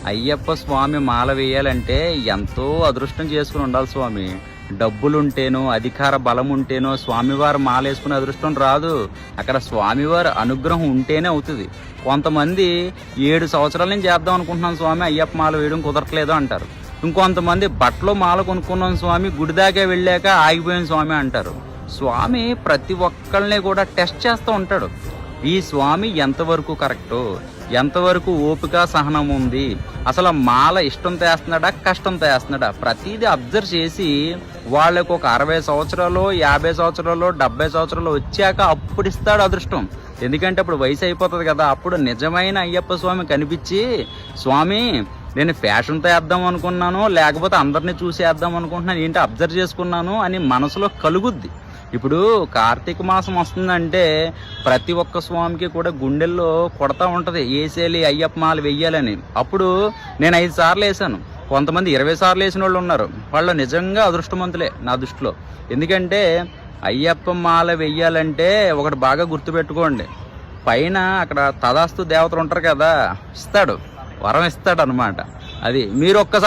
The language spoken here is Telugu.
అయ్యప్ప స్వామి మాల వేయాలంటే ఎంతో అదృష్టం చేసుకుని ఉండాలి స్వామి. డబ్బులుంటేనో అధికార బలం ఉంటేనో స్వామివారు మాలేసుకునే అదృష్టం రాదు. అక్కడ స్వామివారి అనుగ్రహం ఉంటేనే అవుతుంది. కొంతమంది 7 సంవత్సరాల నుంచి చేద్దాం అనుకుంటున్నాం స్వామి, అయ్యప్ప మాల వేయడం కుదరట్లేదు అంటారు. ఇంకొంతమంది బట్టలో మాల కొనుక్కున్నాం స్వామి, గుడి దాకా వెళ్ళాక ఆగిపోయిన స్వామి అంటారు. స్వామి ప్రతి ఒక్కళ్ళని కూడా టెస్ట్ చేస్తూ ఉంటాడు. ఈ స్వామి ఎంతవరకు కరెక్టు, ఎంతవరకు ఓపిక సహనం ఉంది, అసలు మాల ఇష్టంతో వేస్తున్నాడా కష్టంతో వేస్తున్నాడా, ప్రతిదీ అబ్జర్వ్ చేసి వాళ్ళకు ఒక 60 సంవత్సరాలు 50 సంవత్సరాలు 70 సంవత్సరాలు వచ్చాక అప్పుడు ఇస్తాడు అదృష్టం. ఎందుకంటే అప్పుడు వయసు అయిపోతుంది కదా. అప్పుడు నిజమైన అయ్యప్ప స్వామి కనిపించి, స్వామి నేను ఫ్యాషన్తో వేద్దాం అనుకున్నాను, లేకపోతే అందరినీ చూసి వేద్దాం అనుకుంటున్నాను, ఏంటి అబ్జర్వ్ చేసుకున్నాను అని మనసులో కలుగుద్ది. ఇప్పుడు కార్తీక మాసం వస్తుందంటే ప్రతి ఒక్క స్వామికి కూడా గుండెల్లో కొడతా ఉంటుంది, వేసేయాలి అయ్యప్ప మాల వెయ్యాలని. అప్పుడు నేను 5 సార్లు వేసాను, కొంతమంది 20 సార్లు వేసిన వాళ్ళు ఉన్నారు. వాళ్ళు నిజంగా అదృష్టవంతులే నా దృష్టిలో. ఎందుకంటే అయ్యప్ప మాల వెయ్యాలంటే ఒకటి బాగా గుర్తుపెట్టుకోండి, పైన అక్కడ తదాస్తు దేవతలు ఉంటారు కదా, ఇస్తాడు, వరం ఇస్తాడు అనమాట. అది మీరు ఒక్కసారి